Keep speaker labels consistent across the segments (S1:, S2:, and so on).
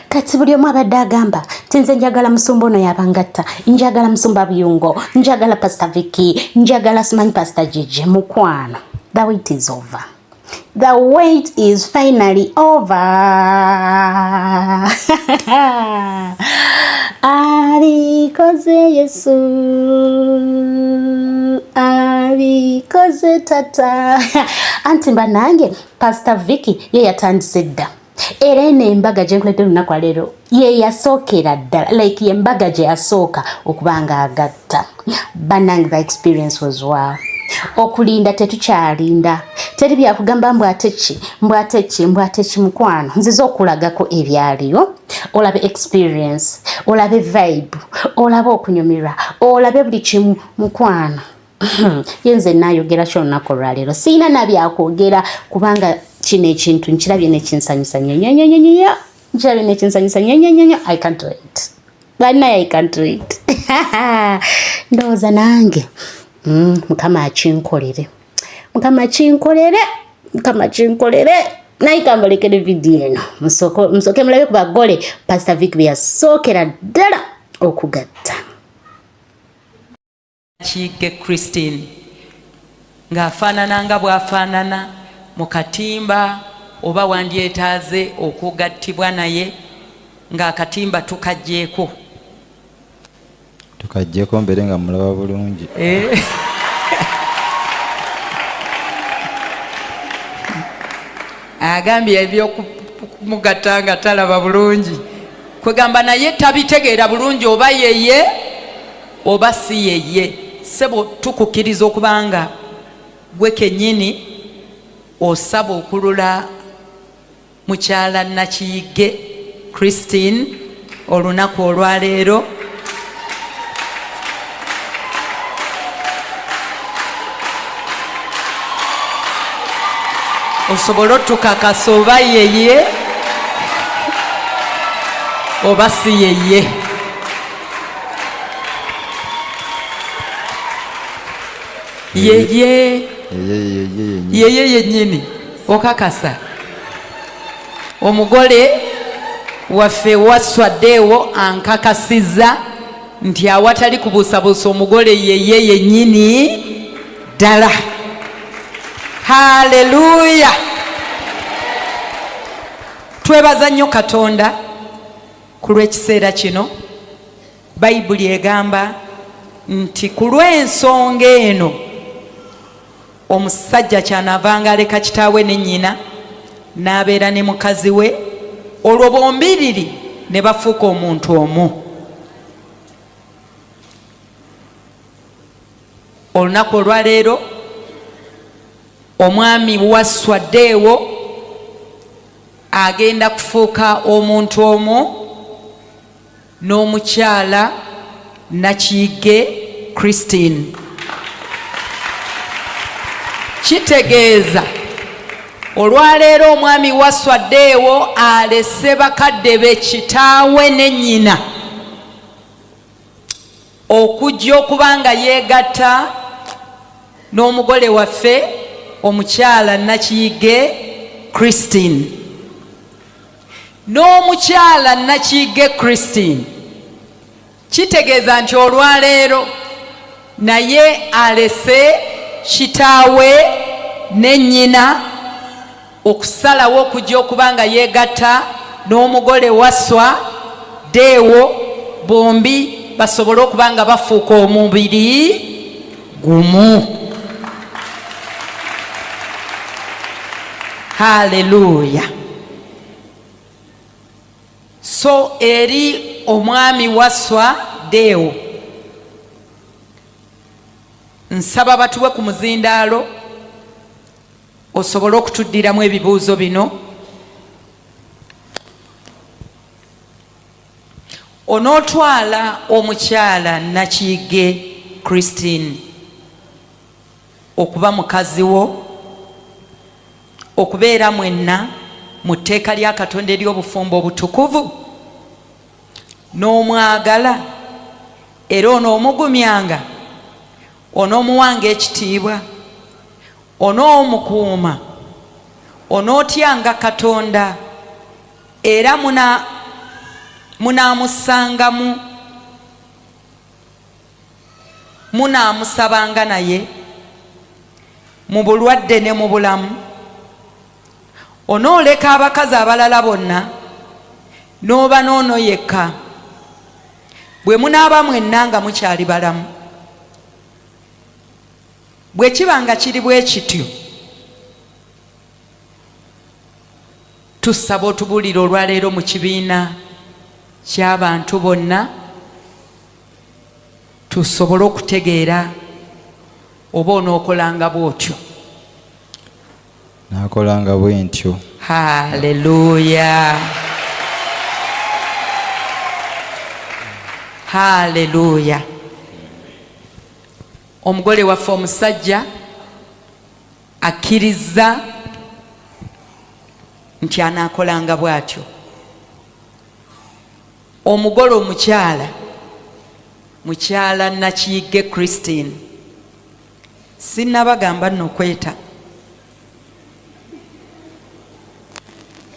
S1: kati buli omu abadde agamba tinze njagala musumba ono yabangatta, njagala musumba buyungo, njagala Pastor Vicky, njagala simanyi Pastor Gigi. Mukwano, the wait is over. The wait is finally over. Abikoze Yesu, abikoze tata. Anti banange Pastor Vicky ye yatandise dda. Era eno embaga gye nkuledde olunaku leero ye yasookera ddala, like ye embaga gye yasooka okubanga agatta. Banange, the experience was wow. Okulinda tetukyalinda, teri byakugamba mbwateki mukwano, nziza okulagako ebyaliyo, olabe experience, olabe vibe, olabe okunyumirwa, olabe buli kimu mukwano. Yenze nayogera kyo olunaku olwaleero, siina nabyakwogera kubanga kino ekintu nkirabye nekinsanyusa nnyo. Nkirabye nekinsanyusa nnyo. I can't wait. I can't wait. Ndowooza nange Mukama akinkolere naye kambalekere vidiyo eno musooke mulabe ku bagole Pastor Vicky bye yasookera ddala okugatta.
S2: Kige Christine ng'afaanana nga bw'afaanana mu katimba, oba wandyetaaze okugattibwa naye ng'akatimba tukaggyeko
S3: mbere nga mulaba bulungi.
S2: Agambye ebyokumugatta nga talaba bulungi, kwegamba naye tabitegeera bulungi oba yeye oba si yeye. Sebo tukukkiriza okubanga gwe kennyini osaba okulula mukyala Nakiyige Christine olunaku olwaleero. Osobola otukakasa oba yeye oba si yeye. Yeye yennyini okakasa. Omugole waffe waswaddeewo ankakasiza nti awatali kubuusabuusa omugole yeye yennyini ddala. Haleluya. Twebaza nnyo Katonda ku lw'ekiseera kino. Bayibuli egamba nti ku lw'ensonga eno omusajja kyanaavanga aleka kitaawe ne nnyina n'abeera ne mukazi we, olwo bombiriri ne bafuuka omuntu omu. Olunaku olwaleero omwami waswaddeewo agenda kufuuka omuntu omu n'omukyala Nakiyige Christine. Kitegeeza olwaleero omwami waswaddeewo alese bakadde be kitaawe ne nnyina okujja okubanga yeegatta n'omugole waffe omukyala Nakiyige Christine. N'omukyala Nakiyige Christine kitegeeza nti olwaleero naye alese kitaawe ne nnyina okusalawo okujja okubanga yeegatta n'omugole waswa deewo, bombi basobole okubanga bafuuka omubiri gumu. Haleluya. So eri omwami waswa deewo, nsaba batuwe ku muzindaalo osobole okutuddiramu ebibuuzo bino. Onootwala omukyala Nakiyige Christine okuba mukazi wo, okubeera mwenna mu tteeka lya Katonda ery'obufumbo obutukuvu, n'omwagala era onoomugumyanga, onoomuwanga ekitiibwa, onoomukuuma, onootyanga Katonda, era munaamusangamu munaamusabanga naye mu bulwadde ne mu bulamu, onooleka abakazi abalala bonna n'oba n'ono yekka. Bwe munaaba mwenna nga mukyali balamu, bwe kiba nga kiri bwe kityo, tusaba otubuulire olwaleero mu kibiina ky'abantu bonna tusobole okutegeera oba onookolanga bw'otyo.
S3: Naakolanga bwe ntyo.
S2: Haleluya, haleluya. Omugole waffe omusajja akkiriza nti anaakolanga bw'atyo. Omugole mukyala Nakiyige Christine, sinnabagamba nno kweta,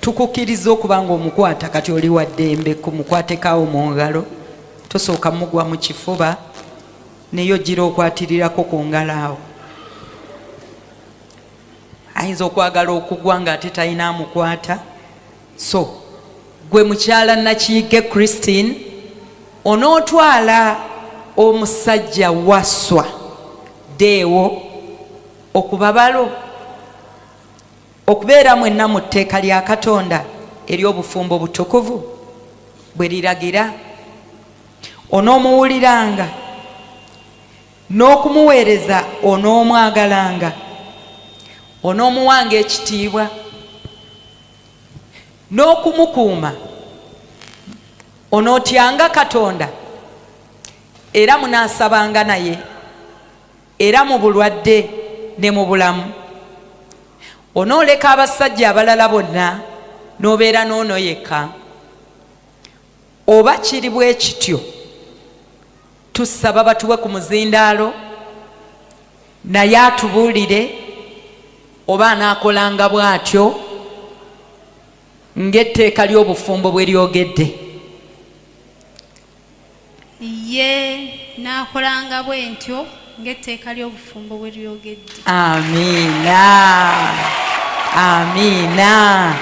S2: tukukkiriza okuba nga omukwata kati oli wa ddembe, kumukwatekawo mu ngalo, tosooka mugwa mu kifuba neyo gira okwatirirako ku ngalo awo. Ayinza okwagala okugwa ng'ate talina amukwata. So gwe mukyala Nakiyige Christine, onootwala omusajja Wasswa Deewo okubabalo, okubeera mwenna mu tteeka lya Katonda ery'obufumbo butukuvu bwe liragira. Onoomuwuliranga n'okumuweereza, onoomwagalanga, onoomuwanga ekitiibwa, n'okumukuuma onootyanga Katonda, era munaasabanga naye, era mu bulwadde ne mu bulamu. Onooleka abasajja abalala bonna n'obeera n'ono yekka. Oba kiri bwe kityo, tusaba batuwe ku muzindaalo, naye atubuulire oba anaakolanga bw'atyo ng'etteeka ly'obufumbo bwe lyogedde.
S4: Ye naakolanga bwe ntyo ng'etteeka ly'obufumbo bwe lyogedde.
S2: Amiina, amiina,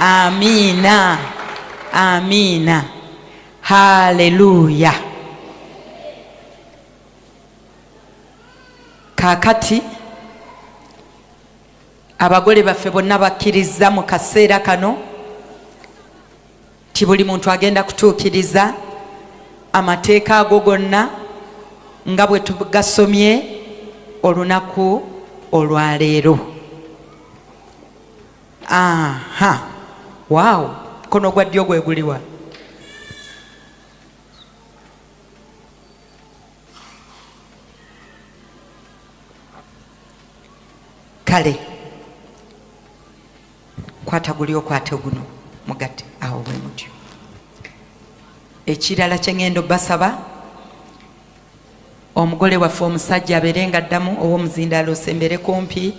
S2: amiina, amiina. Haleluya. Kaakati abagole baffe bonna bakkiriza mu kaseera kano ti buli muntu agenda kutuukiriza amateeka ago gonna nga bwe tugasomye olunaku olwaleero. Aha, waawo, kono gwa ddyo gwe guliwa. Kale kwata guli okwate guno mugate awo bwe mutyo. Ekirala kye ngendo basaba, omugole waffe omusajja abeere nga addamu ow'omuzindaalo osembere kumpi.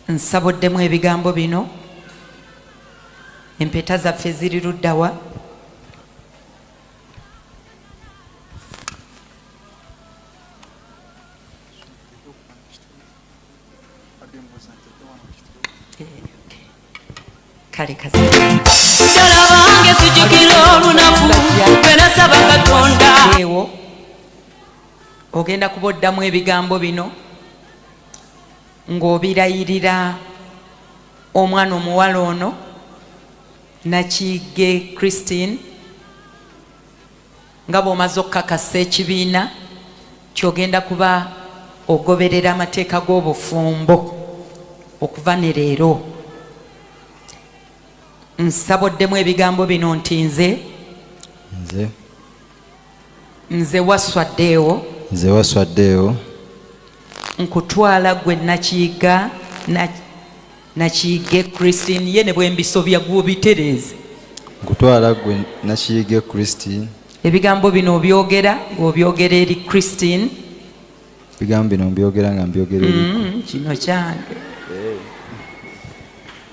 S2: Nsaboddemu ebigambo bino, empeta zaffe ziri luddawa? Kale kazi
S5: Jalabange sijukira olunaku benasaba Katonda.
S2: Ewo ogenda kuboddamu ebigambo bino ng'obirayirira omwana omuwala ono Nakiyige Christine, nga bw'omaze okukakasa ekibiina ky'ogenda kuba ogoberera amateeka g'obufumbo okuva ne leero. Nsaboddemu ebigambo bino nti nze Wasswa Deewo nkutwala gwe Nakiyige Christine, ye ne bwe mbisobya gw'obitereeze.
S3: Nkutwala gwe Nakiyige Christine.
S2: Ebigambo bino obyogera eri Christine.
S3: Ebigambo bino mbyogera nga mbyogera eri
S2: kino kyange.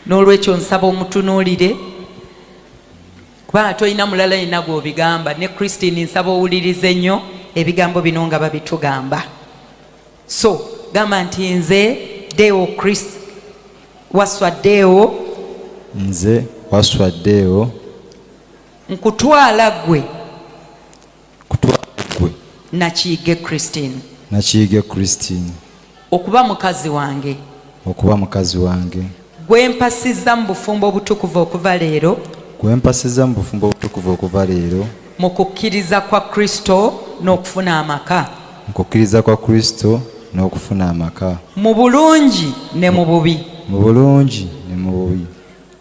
S2: n'olwekyo nsaba omutunuulire kubanga tolina mulala yina gw'obigamba. Ne Christine nsaba owulirize nnyo ebigambo bino nga babitugamba. So gamba nti nze Deo Christ waswaddeewo,
S3: nze waswaddeewo
S2: nkutwala ggwe
S3: Nakiige Christine
S2: okuba mukazi wange, gwe mpasizza mu bufumbo obutukuvu okuva leero, mu kukkiriza kwa Kristo n'okufuna amaka, mu bulungi ne mu bubi,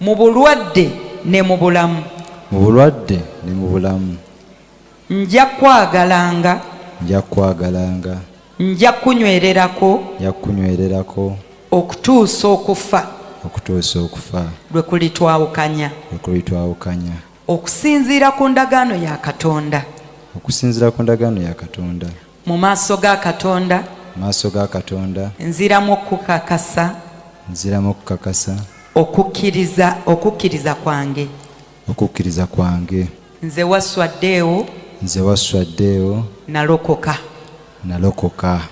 S2: mu bulwadde ne mu bulamu, nja kwagalanga, nja kunywererako okutuusa okufa lwe kulitwawukanya, okusinziira ku ndagaano ya Katonda, mu maaso ga Katonda nziramu okukakasa okukkiriza kwange. Nze waswaddeewo nalokoka.